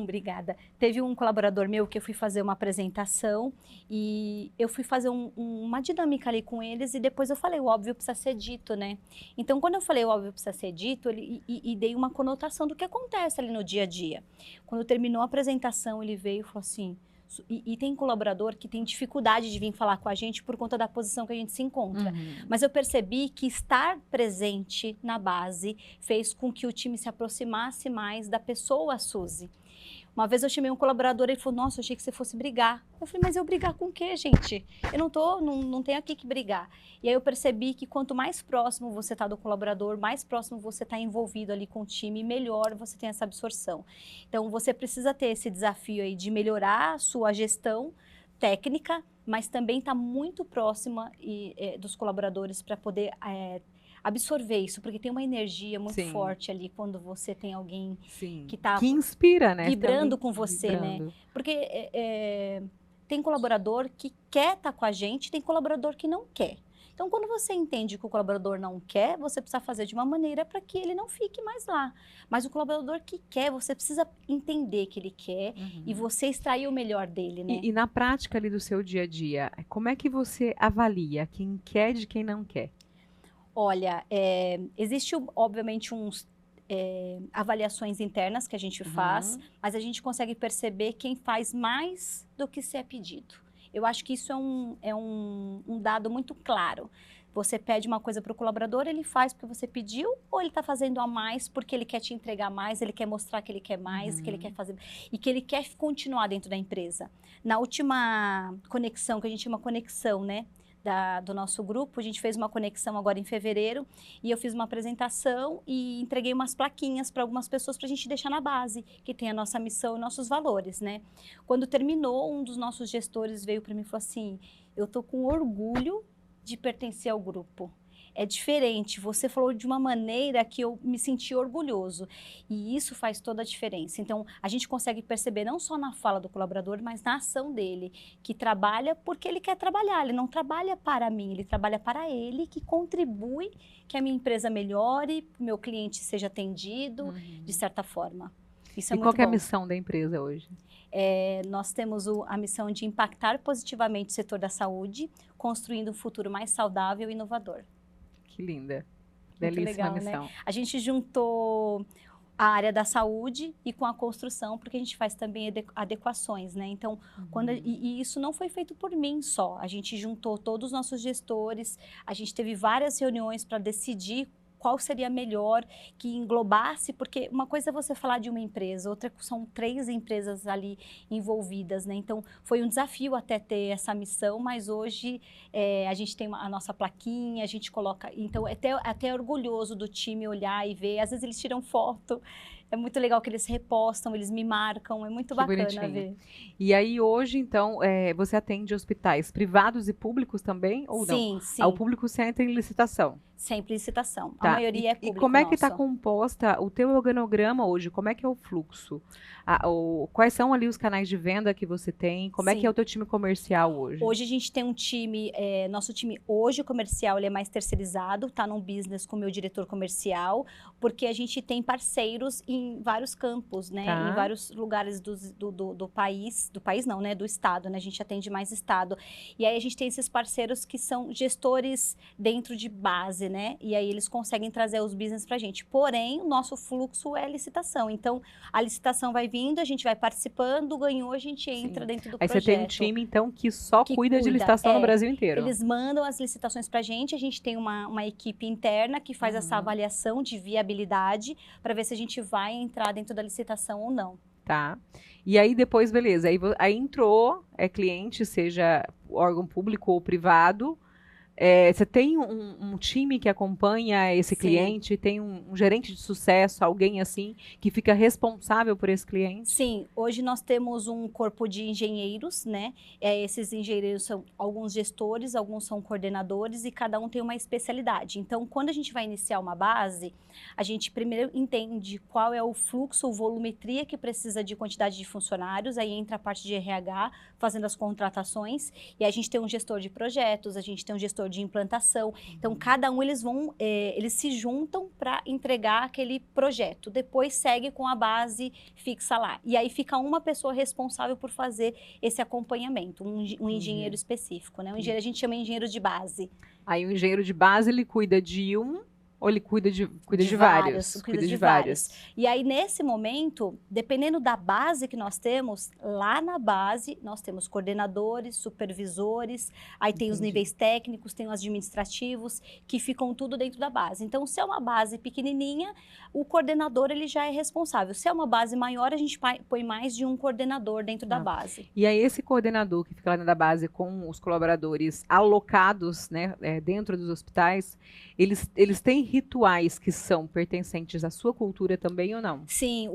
Obrigada. Teve um colaborador meu que eu fui fazer uma apresentação e eu fui fazer uma dinâmica ali com eles e depois eu falei, o óbvio precisa ser dito, né? Então, quando eu falei o óbvio precisa ser dito, e dei uma conotação do que acontece ali no dia a dia. Quando terminou a apresentação, ele veio e falou assim... E tem colaborador que tem dificuldade de vir falar com a gente por conta da posição que a gente se encontra. Uhum. Mas eu percebi que estar presente na base fez com que o time se aproximasse mais da pessoa Suzy. Uma vez eu chamei um colaborador e ele falou, nossa, eu achei que você fosse brigar. Eu falei, mas eu brigar com o quê, gente? Eu não tenho aqui que brigar. E aí eu percebi que quanto mais próximo você está do colaborador, mais próximo você está envolvido ali com o time, melhor você tem essa absorção. Então, você precisa ter esse desafio aí de melhorar a sua gestão, técnica, mas também está muito próxima dos colaboradores para poder absorver isso, porque tem uma energia muito forte ali quando você tem alguém que está que inspira, né? Vibrando com você, vibrando. né? Porque tem colaborador que quer estar com a gente, tem colaborador que não quer. Então, quando você entende que o colaborador não quer, você precisa fazer de uma maneira para que ele não fique mais lá. Mas o colaborador que quer, você precisa entender que ele quer e você extrair o melhor dele, né? E na prática ali do seu dia a dia, como é que você avalia quem quer de quem não quer? Olha, existe obviamente avaliações internas que a gente faz, mas a gente consegue perceber quem faz mais do que se é pedido. Eu acho que isso é um dado muito claro. Você pede uma coisa para o colaborador, ele faz porque você pediu, ou ele está fazendo a mais porque ele quer te entregar mais, ele quer mostrar que ele quer mais, que ele quer fazer, e que ele quer continuar dentro da empresa. Na última conexão, que a gente chama conexão, né? Do nosso grupo, a gente fez uma conexão agora em fevereiro e eu fiz uma apresentação e entreguei umas plaquinhas para algumas pessoas para a gente deixar na base, que tem a nossa missão e nossos valores, né? Quando terminou, um dos nossos gestores veio para mim e falou assim, eu tô com orgulho de pertencer ao grupo. É diferente, você falou de uma maneira que eu me senti orgulhoso e isso faz toda a diferença. Então, a gente consegue perceber não só na fala do colaborador, mas na ação dele, que trabalha porque ele quer trabalhar, ele não trabalha para mim, ele trabalha para ele, que contribui que a minha empresa melhore, que o meu cliente seja atendido, de certa forma. Isso é muito bom. E qual é a missão da empresa hoje? Nós temos a missão de impactar positivamente o setor da saúde, construindo um futuro mais saudável e inovador. Que linda. Muito Belíssima legal, missão. né? A gente juntou a área da saúde e com a construção, porque a gente faz também adequações, né? Então, e isso não foi feito por mim só. A gente juntou todos os nossos gestores, a gente teve várias reuniões para decidir qual seria melhor, que englobasse, porque uma coisa é você falar de uma empresa, outra são 3 empresas ali envolvidas, né? Então, foi um desafio até ter essa missão, mas hoje a gente tem a nossa plaquinha, a gente coloca... Então, é até orgulhoso do time olhar e ver, às vezes eles tiram foto, é muito legal que eles repostam, eles me marcam, é muito bacana ver. E aí hoje, então, você atende hospitais privados e públicos também, ou não? Sim, sim. O público você entra em licitação? Sempre licitação. Tá. A maioria é público. E como é que está nosso. composta o teu organograma hoje? Como é que é o fluxo? Quais são ali os canais de venda que você tem? Como é que é o teu time comercial hoje? Hoje a gente tem um time, nosso time hoje comercial, ele é mais terceirizado, está num business com o meu diretor comercial, porque a gente tem parceiros em vários campos, né? Tá. Em vários lugares do país não, né? Do estado, né? A gente atende mais estado. E aí a gente tem esses parceiros que são gestores dentro de base, né? E aí eles conseguem trazer os business pra gente. Porém, o nosso fluxo é licitação. Então, a licitação vai vindo, a gente vai participando, ganhou, a gente entra dentro do projeto. Aí você tem um time, então, que só cuida de licitação no Brasil inteiro. Eles mandam as licitações pra gente, a gente tem uma equipe interna que faz essa avaliação de viabilidade para ver se a gente vai entrar dentro da licitação ou não. Tá. E aí depois, beleza, aí entrou, cliente, seja órgão público ou privado, você tem um time que acompanha esse cliente, tem um gerente de sucesso, alguém assim, que fica responsável por esse cliente? Sim, hoje nós temos um corpo de engenheiros, né? Esses engenheiros são alguns gestores, alguns são coordenadores e cada um tem uma especialidade. Então, quando a gente vai iniciar uma base, a gente primeiro entende qual é o fluxo, ou volumetria que precisa de quantidade de funcionários, aí entra a parte de RH, fazendo as contratações, e a gente tem um gestor de projetos, a gente tem um gestor de implantação. Então, cada um eles se juntam para entregar aquele projeto. Depois segue com a base fixa lá. E aí fica uma pessoa responsável por fazer esse acompanhamento, um engenheiro específico, né? A gente chama engenheiro de base. Aí o engenheiro de base, ele cuida de ou ele cuida de vários? Cuida de vários. E aí, nesse momento, dependendo da base que nós temos, lá na base, nós temos coordenadores, supervisores, aí tem os níveis técnicos, tem os administrativos, que ficam tudo dentro da base. Então, se é uma base pequenininha, o coordenador ele já é responsável. Se é uma base maior, a gente põe mais de um coordenador dentro da base. E aí, esse coordenador que fica lá na base com os colaboradores alocados, né, dentro dos hospitais, eles têm rituais que são pertencentes à sua cultura também ou não? Sim,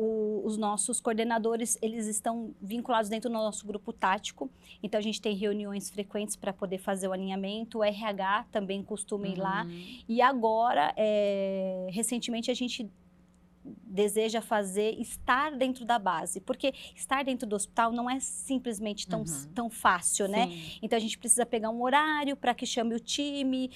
os nossos coordenadores, eles estão vinculados dentro do nosso grupo tático, então a gente tem reuniões frequentes para poder fazer o alinhamento, o RH também costuma ir lá, e agora, recentemente a gente deseja estar dentro da base, porque estar dentro do hospital não é simplesmente tão fácil, né? Então a gente precisa pegar um horário para que chame o time,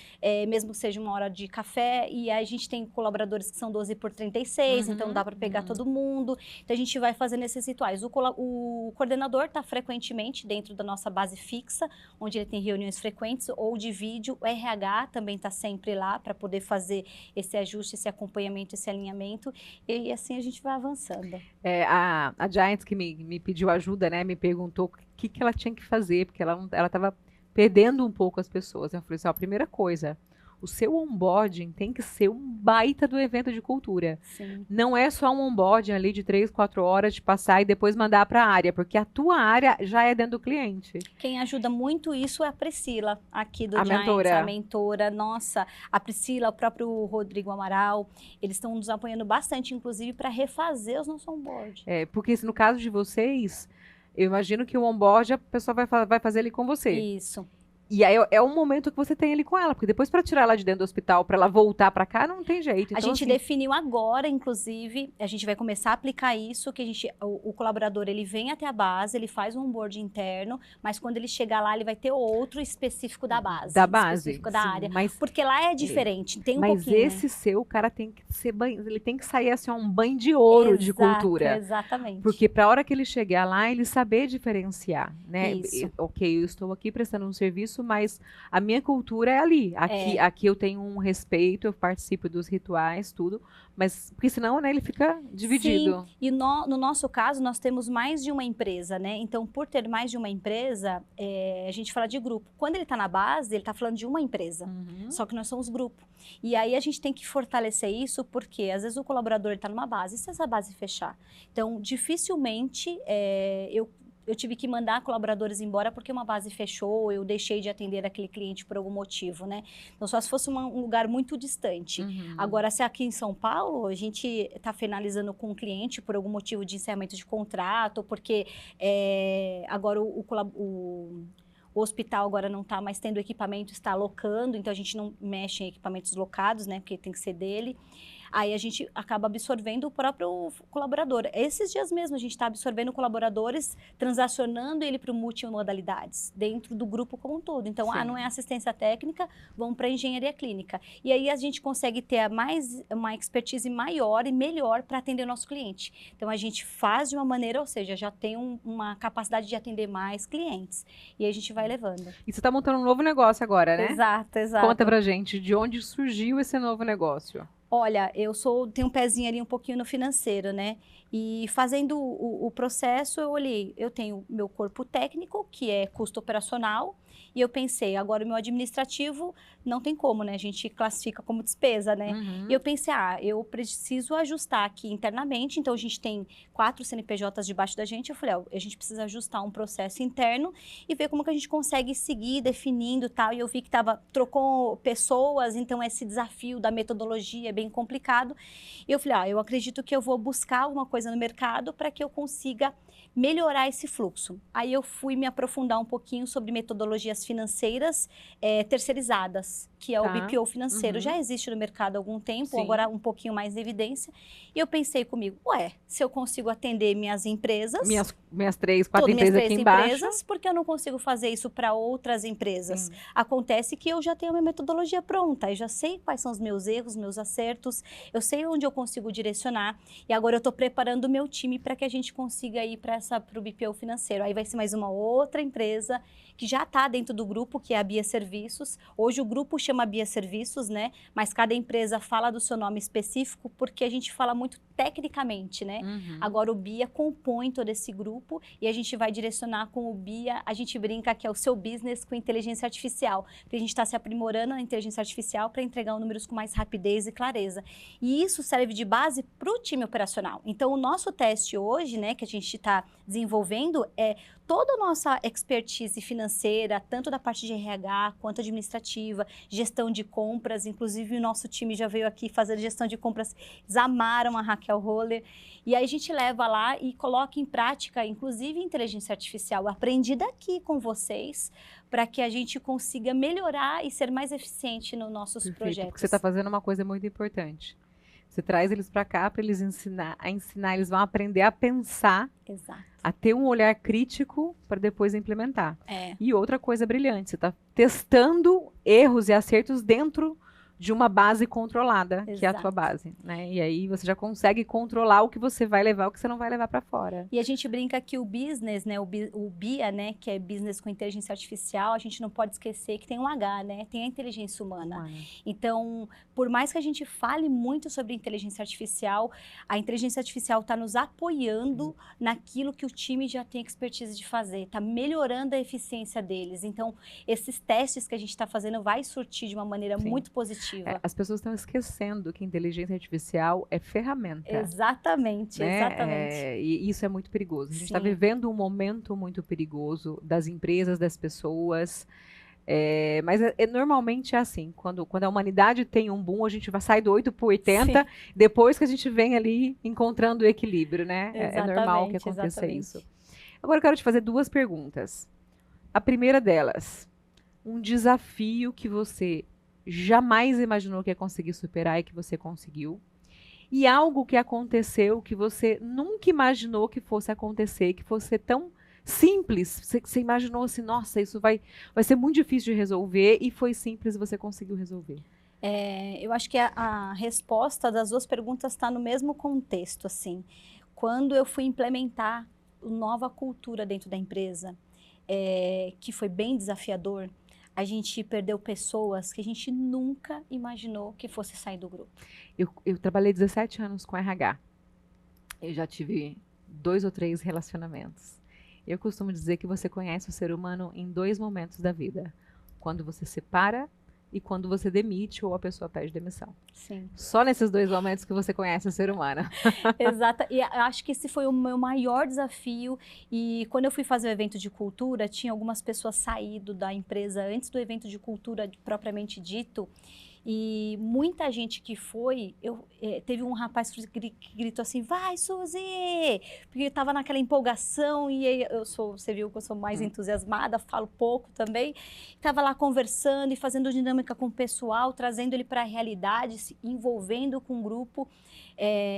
mesmo que seja uma hora de café, e aí a gente tem colaboradores que são 12x36, então não dá para pegar todo mundo, então a gente vai fazendo esses rituais. O coordenador está frequentemente dentro da nossa base fixa, onde ele tem reuniões frequentes, ou de vídeo, o RH também está sempre lá para poder fazer esse ajuste, esse acompanhamento, esse alinhamento, e assim a gente vai avançando. A Giants que me pediu ajuda, né? Me perguntou o que ela tinha que fazer, porque ela estava perdendo um pouco as pessoas. Eu falei assim, ó, a primeira coisa, o seu onboarding tem que ser um baita do evento de cultura. Sim. Não é só um onboarding ali de 3, 4 horas de passar e depois mandar para a área, porque a tua área já é dentro do cliente. Quem ajuda muito isso é a Priscila, aqui do A Giants, mentora. a mentora. Nossa, a Priscila, o próprio Rodrigo Amaral, eles estão nos apoiando bastante, inclusive, para refazer os nossos onboard. Porque no caso de vocês, eu imagino que o onboard a pessoa vai fazer ali com você. Isso. E aí é um momento que você tem ali com ela, porque depois para tirar ela de dentro do hospital, para ela voltar para cá, não tem jeito. A Então, gente assim, definiu agora, inclusive, a gente vai começar a aplicar isso, que o colaborador, ele vem até a base, ele faz um onboard interno, mas quando ele chegar lá, ele vai ter outro específico da base. Da base, específico da sim, área. mas- Porque lá é diferente, tem um mas pouquinho. esse seu, cara tem que ser ele tem que sair assim, um banho de ouro de cultura. Exatamente. Porque para a hora que ele chegar lá, ele saber diferenciar, né? Isso. Ok, eu estou aqui prestando um serviço, mas a minha cultura é ali. Aqui eu tenho um respeito, eu participo dos rituais, tudo. Mas, porque senão, né, ele fica dividido. Sim, e no nosso caso, nós temos mais de uma empresa, né? Então, por ter mais de uma empresa, a gente fala de grupo. Quando ele está na base, ele está falando de uma empresa. Só que nós somos grupo. E aí a gente tem que fortalecer isso, porque às vezes o colaborador está numa base, e se essa base fechar? Então, dificilmente eu tive que mandar colaboradores embora porque uma base fechou, eu deixei de atender aquele cliente por algum motivo, né? Então, só se fosse um lugar muito distante. Agora, se aqui em São Paulo, a gente está finalizando com um cliente por algum motivo de encerramento de contrato, porque agora o hospital agora não está mais tendo equipamento, está alocando, então a gente não mexe em equipamentos locados, né? Porque tem que ser dele. Aí a gente acaba absorvendo o próprio colaborador. Esses dias mesmo a gente está absorvendo colaboradores, transacionando ele para multimodalidades, dentro do grupo como um todo. Então, não é assistência técnica, vamos para engenharia clínica. E aí a gente consegue ter uma expertise maior e melhor para atender o nosso cliente. Então, a gente faz de uma maneira, ou seja, já tem uma capacidade de atender mais clientes. E aí a gente vai levando. E você está montando um novo negócio agora, né? Exato, exato. Conta pra gente de onde surgiu esse novo negócio. Olha, tenho um pezinho ali um pouquinho no financeiro, né? E fazendo o processo, eu olhei, eu tenho meu corpo técnico, que é custo operacional, e eu pensei, agora o meu administrativo não tem como, né? A gente classifica como despesa, né? E eu pensei, eu preciso ajustar aqui internamente, então a gente tem 4 CNPJs debaixo da gente, eu falei, a gente precisa ajustar um processo interno e ver como que a gente consegue seguir definindo e tal, e eu vi que trocou pessoas, então esse desafio da metodologia é bem complicado, e eu falei, eu acredito que eu vou buscar alguma coisa no mercado para que eu consiga melhorar esse fluxo. Aí eu fui me aprofundar um pouquinho sobre metodologias financeiras terceirizadas, que é o BPO financeiro. Já existe no mercado há algum tempo, agora um pouquinho mais em evidência. E eu pensei comigo, se eu consigo atender minhas empresas... Minhas 3, 4 empresas aqui embaixo. Por que eu não consigo fazer isso para outras empresas? Acontece que eu já tenho a minha metodologia pronta, eu já sei quais são os meus erros, meus acertos, eu sei onde eu consigo direcionar, e agora eu estou preparando o meu time para que a gente consiga ir para o BPO financeiro. Aí vai ser mais uma outra empresa que já está dentro do grupo, que é a Bia Serviços. Hoje o grupo chama Bia Serviços, né? Mas cada empresa fala do seu nome específico, porque a gente fala muito tecnicamente, né? Uhum. Agora o BIA compõe todo esse grupo e a gente vai direcionar com o BIA, a gente brinca que é o seu business com inteligência artificial, porque a gente está se aprimorando na inteligência artificial para entregar números com mais rapidez e clareza. E isso serve de base para o time operacional. Então o nosso teste hoje, né, que a gente está desenvolvendo é toda a nossa expertise financeira, tanto da parte de RH quanto administrativa, gestão de compras, inclusive o nosso time já veio aqui fazer gestão de compras, eles amaram a Raquel Roller, e aí a gente leva lá e coloca em prática, inclusive inteligência artificial aprendida aqui com vocês, para que a gente consiga melhorar e ser mais eficiente nos nossos projetos. Porque você está fazendo uma coisa muito importante. Você traz eles para cá para eles ensinar, eles vão aprender a pensar, Exato. a ter um olhar crítico para depois implementar. É. E outra coisa brilhante, você está testando erros e acertos dentro de uma base controlada, que é a tua Exato. base, né? E aí você já consegue controlar o que você vai levar, o que você não vai levar para fora. E a gente brinca que o business, né, o BIA, né, que é business com inteligência artificial, a gente não pode esquecer que tem um H, né, tem a inteligência humana. Então, por mais que a gente fale muito sobre inteligência artificial, a inteligência artificial está nos apoiando naquilo que o time já tem expertise de fazer, está melhorando a eficiência deles. Então, esses testes que a gente está fazendo vai surtir de uma maneira muito positiva. As pessoas estão esquecendo que inteligência artificial é ferramenta. Exatamente, né? exatamente. E isso é muito perigoso. A gente está Sim. vivendo um momento muito perigoso das empresas, das pessoas. Mas normalmente é assim, quando a humanidade tem um boom, a gente vai sair do 8 para 80, depois que a gente vem ali encontrando o equilíbrio, né? É normal que aconteça isso. Agora eu quero te fazer 2 perguntas. A primeira delas, um desafio que você jamais imaginou que ia conseguir superar e que você conseguiu. E algo que aconteceu que você nunca imaginou que fosse acontecer, que fosse tão simples. Você imaginou assim, nossa, isso vai ser muito difícil de resolver, e foi simples e você conseguiu resolver. Eu acho que a resposta das 2 perguntas está no mesmo contexto, assim. Quando eu fui implementar nova cultura dentro da empresa, que foi bem desafiador, a gente perdeu pessoas que a gente nunca imaginou que fosse sair do grupo. Eu trabalhei 17 anos com RH. Eu já tive 2 ou 3 relacionamentos. Eu costumo dizer que você conhece o ser humano em 2 momentos da vida. Quando você separa e quando você demite ou a pessoa pede demissão. Sim. Só nesses 2 momentos que você conhece o ser humano. Exato. E eu acho que esse foi o meu maior desafio. E quando eu fui fazer o evento de cultura, tinha algumas pessoas saído da empresa antes do evento de cultura propriamente dito. E muita gente que foi, teve um rapaz que gritou assim, vai, Suzy! Porque eu estava naquela empolgação e você viu que eu sou mais entusiasmada, falo pouco também. Estava lá conversando e fazendo dinâmica com o pessoal, trazendo ele para a realidade, se envolvendo com o grupo.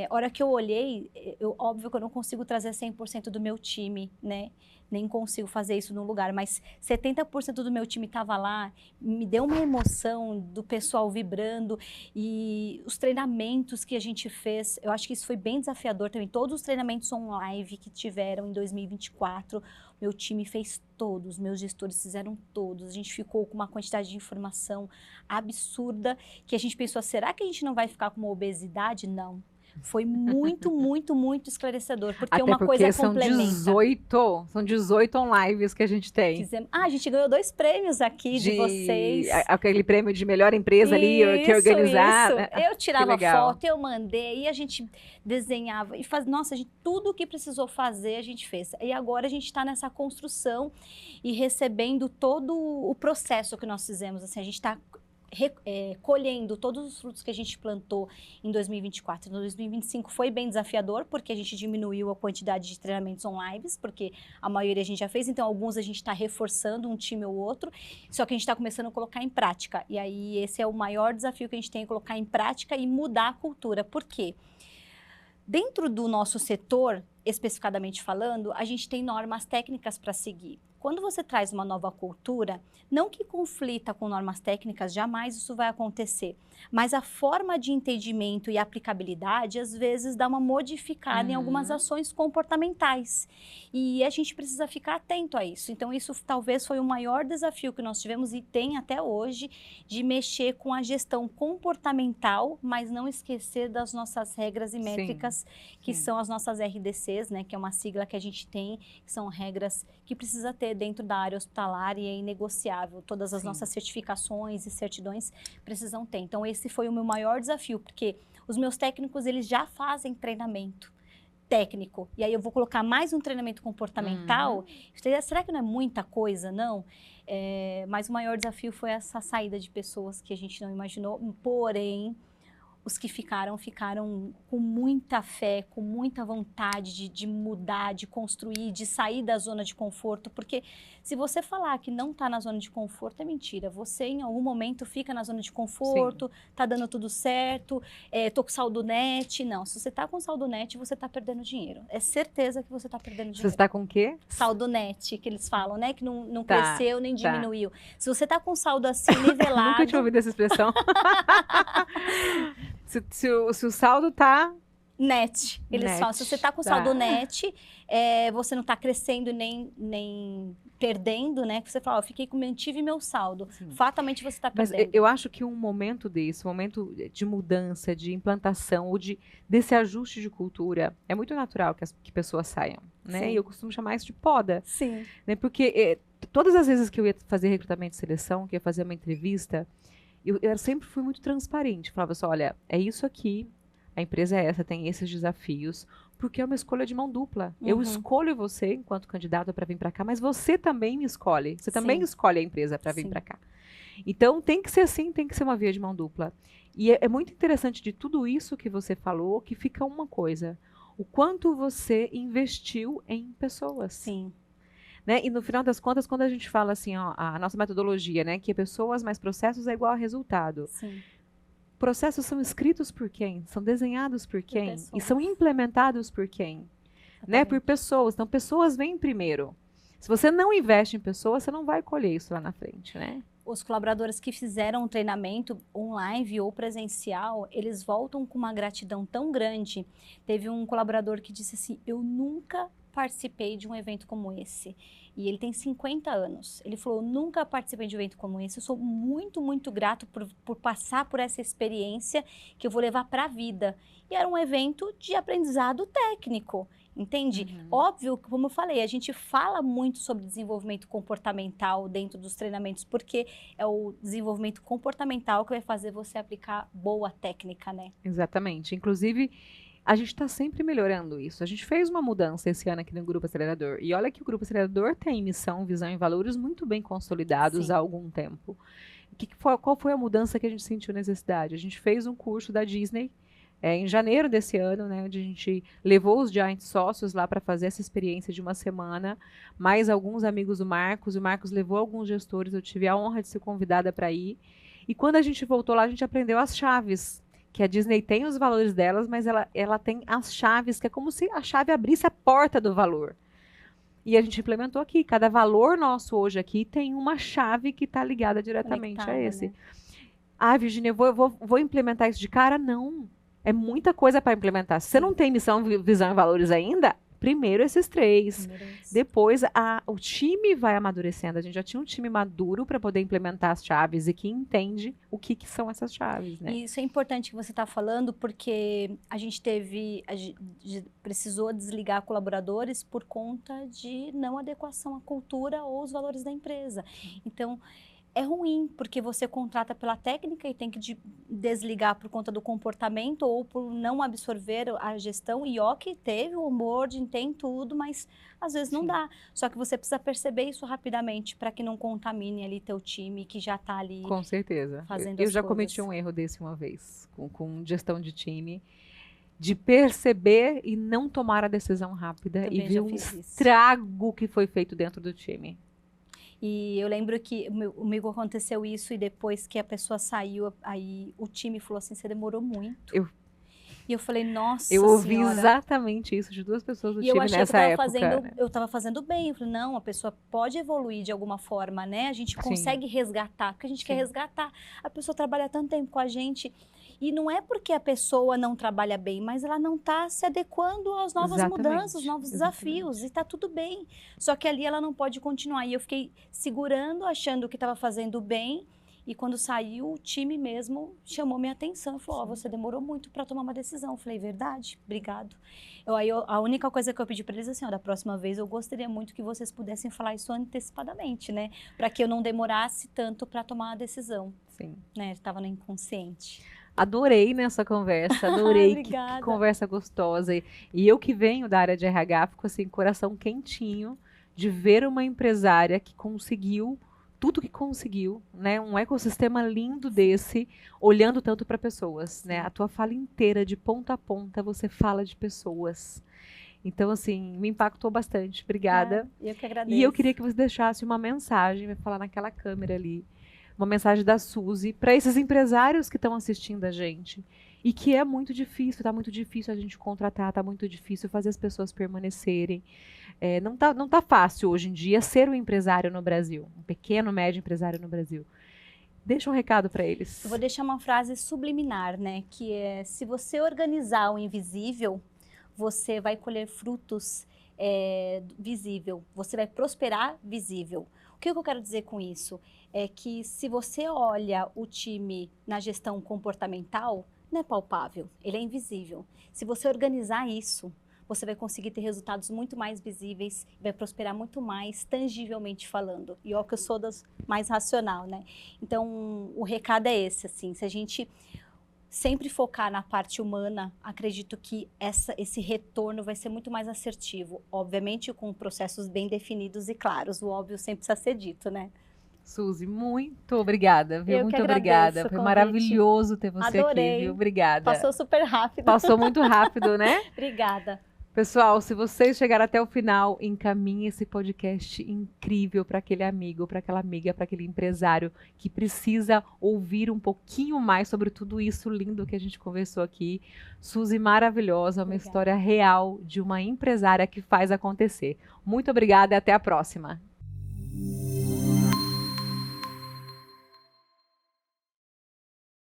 Hora que eu olhei, óbvio que eu não consigo trazer 100% do meu time, né? Nem consigo fazer isso num lugar, mas 70% do meu time estava lá, me deu uma emoção do pessoal vibrando, e os treinamentos que a gente fez, eu acho que isso foi bem desafiador também. Todos os treinamentos online que tiveram em 2024, meu time fez todos, meus gestores fizeram todos, a gente ficou com uma quantidade de informação absurda, que a gente pensou, será que a gente não vai ficar com uma obesidade? Não. Foi muito, muito, muito esclarecedor, porque até uma porque coisa complementa. São 18 lives que a gente tem. A gente ganhou 2 prêmios aqui de vocês. Aquele prêmio de melhor empresa ali, que organizar. Isso. Eu tirava foto, eu mandei, e a gente desenhava, e nossa, tudo o que precisou fazer a gente fez. E agora a gente está nessa construção e recebendo todo o processo que nós fizemos. Assim, a gente está colhendo todos os frutos que a gente plantou em 2024. Em 2025 foi bem desafiador, porque a gente diminuiu a quantidade de treinamentos online, porque a maioria a gente já fez, então alguns a gente está reforçando um time ou outro, só que a gente está começando a colocar em prática. E aí esse é o maior desafio que a gente tem, colocar em prática e mudar a cultura. Por quê? Dentro do nosso setor, especificadamente falando, a gente tem normas técnicas para seguir. quando você traz uma nova cultura, não que conflita com normas técnicas, jamais isso vai acontecer, mas a forma de entendimento e aplicabilidade, às vezes, dá uma modificada em algumas ações comportamentais. E a gente precisa ficar atento a isso. Então, isso talvez foi o maior desafio que nós tivemos e tem até hoje, de mexer com a gestão comportamental, mas não esquecer das nossas regras e métricas, que são as nossas RDCs, né, que é uma sigla que a gente tem, que são regras que precisa ter dentro da área hospitalar e é inegociável. Todas as nossas certificações e certidões precisam ter. Então, esse foi o meu maior desafio, porque os meus técnicos, eles já fazem treinamento técnico. E aí eu vou colocar mais um treinamento comportamental. Será que não é muita coisa, não? Mas o maior desafio foi essa saída de pessoas que a gente não imaginou. Porém, os que ficaram com muita fé, com muita vontade de mudar, de construir, de sair da zona de conforto, porque se você falar que não está na zona de conforto, é mentira. Você, em algum momento, fica na zona de conforto, tá dando tudo certo, tô com saldo net. Não, se você tá com saldo net, você tá perdendo dinheiro. É certeza que você tá perdendo dinheiro. Você está com o quê? Saldo net, que eles falam, né? Que não cresceu nem diminuiu. Se você tá com saldo assim, nivelado... Nunca tinha ouvido essa expressão. Se o saldo tá... Net, eles falam. Se você tá com saldo net, você não tá crescendo nem perdendo, né? Que você fala, mantive meu saldo. Fatalmente você tá perdendo. Mas eu acho que um momento desse, um momento de mudança, de implantação, ou desse ajuste de cultura, é muito natural que pessoas saiam, né? E eu costumo chamar isso de poda. Sim. Né? Porque todas as vezes que eu ia fazer recrutamento e seleção, que ia fazer uma entrevista, eu sempre fui muito transparente. Falava assim, olha, é isso aqui, a empresa é essa, tem esses desafios, porque é uma escolha de mão dupla. Eu escolho você enquanto candidato para vir para cá, mas você também me escolhe. Você também escolhe a empresa para vir para cá. Então, tem que ser assim, tem que ser uma via de mão dupla. E é muito interessante de tudo isso que você falou, que fica uma coisa. O quanto você investiu em pessoas. Sim. Né? E no final das contas, quando a gente fala assim, ó, a nossa metodologia, né, que é pessoas mais processos é igual a resultado. Sim. Processos são escritos por quem? São desenhados por quem? E são implementados por quem? Né? Por pessoas. Então, pessoas vêm primeiro. Se você não investe em pessoas, você não vai colher isso lá na frente, né? Os colaboradores que fizeram um treinamento online ou presencial, eles voltam com uma gratidão tão grande. Teve um colaborador que disse assim, eu nunca participei de um evento como esse. E ele tem 50 anos. Ele falou, nunca participei de um evento como esse. Eu sou muito, muito grato por passar por essa experiência que eu vou levar para a vida. E era um evento de aprendizado técnico. Entende? Óbvio, como eu falei, a gente fala muito sobre desenvolvimento comportamental dentro dos treinamentos, porque é o desenvolvimento comportamental que vai fazer você aplicar boa técnica, né? Exatamente. Inclusive, a gente está sempre melhorando isso. A gente fez uma mudança esse ano aqui no Grupo Acelerador. E olha que o Grupo Acelerador tem missão, visão e valores muito bem consolidados há algum tempo. Qual foi a mudança que a gente sentiu necessidade? A gente fez um curso da Disney, em janeiro desse ano, né, onde a gente levou os Giant sócios lá para fazer essa experiência de uma semana, mais alguns amigos do Marcos, o Marcos levou alguns gestores, eu tive a honra de ser convidada para ir, e quando a gente voltou lá, a gente aprendeu as chaves, que a Disney tem os valores delas, mas ela tem as chaves, que é como se a chave abrisse a porta do valor. E a gente implementou aqui, cada valor nosso hoje aqui tem uma chave que está ligada diretamente a esse. Né? Ah, Virginia, eu vou implementar isso de cara? Não. É muita coisa para implementar. Se você não tem missão, visão e valores ainda, primeiro esses 3. Depois o time vai amadurecendo. A gente já tinha um time maduro para poder implementar as chaves e que entende o que são essas chaves. Né? E isso é importante que você está falando, porque a gente precisou desligar colaboradores por conta de não adequação à cultura ou os valores da empresa. Então, é ruim, porque você contrata pela técnica e tem que desligar por conta do comportamento ou por não absorver a gestão. E que teve o onboarding, tem tudo, mas às vezes não dá. Só que você precisa perceber isso rapidamente para que não contamine ali teu time que já está ali. Com certeza. Eu já cometi um erro desse uma vez, com gestão de time, de perceber e não tomar a decisão rápida e ver um estrago que foi feito dentro do time. E eu lembro que comigo aconteceu isso e depois que a pessoa saiu, aí o time falou assim, você demorou muito. E eu falei, nossa Eu ouvi senhora. exatamente isso de 2 pessoas do E eu time achei nessa que época. eu estava fazendo bem. Eu falei, não, a pessoa pode evoluir de alguma forma, né? A gente consegue resgatar, porque a gente quer resgatar. A pessoa trabalha tanto tempo com a gente. E não é porque a pessoa não trabalha bem, mas ela não está se adequando às novas mudanças, aos novos desafios. E está tudo bem. Só que ali ela não pode continuar. E eu fiquei segurando, achando que estava fazendo bem. E quando saiu, o time mesmo chamou minha atenção. Falou, você demorou muito para tomar uma decisão. Eu falei, verdade, obrigado. A única coisa que eu pedi para eles assim, da próxima vez eu gostaria muito que vocês pudessem falar isso antecipadamente, né? Para que eu não demorasse tanto para tomar a decisão. Sim. Né? Estava no inconsciente. Adorei nessa conversa, adorei, que conversa gostosa. E eu que venho da área de RH, fico assim, coração quentinho de ver uma empresária que conseguiu tudo que conseguiu, né? Um ecossistema lindo desse, olhando tanto para pessoas, né? A tua fala inteira, de ponta a ponta, você fala de pessoas. Então, assim, me impactou bastante. Obrigada. Eu que agradeço. E eu queria que você deixasse uma mensagem, vai falar naquela câmera ali, uma mensagem da Suzy para esses empresários que estão assistindo a gente e que é muito difícil, está muito difícil a gente contratar, está muito difícil fazer as pessoas permanecerem. Não tá fácil hoje em dia ser um empresário no Brasil, um pequeno, médio empresário no Brasil. Deixa um recado para eles. Eu vou deixar uma frase subliminar, né? Que é, se você organizar o invisível, você vai colher frutos visível, você vai prosperar visível. O que eu quero dizer com isso? É que se você olha o time na gestão comportamental, não é palpável, ele é invisível. Se você organizar isso, você vai conseguir ter resultados muito mais visíveis, vai prosperar muito mais tangivelmente falando. E ó, que eu sou das mais racional, né? Então, o recado é esse, assim, se a gente sempre focar na parte humana, acredito que esse retorno vai ser muito mais assertivo. Obviamente, com processos bem definidos e claros. O óbvio sempre precisa ser dito, né? Suzy, muito obrigada, viu? Eu muito que obrigada. Foi convite. Maravilhoso ter você Adorei. aqui, viu? Obrigada. Passou super rápido. Passou muito rápido, né? Obrigada. Pessoal, se vocês chegaram até o final, encaminhe esse podcast incrível para aquele amigo, para aquela amiga, para aquele empresário que precisa ouvir um pouquinho mais sobre tudo isso lindo que a gente conversou aqui. Suzy, maravilhosa, uma história real de uma empresária que faz acontecer. Muito obrigada e até a próxima.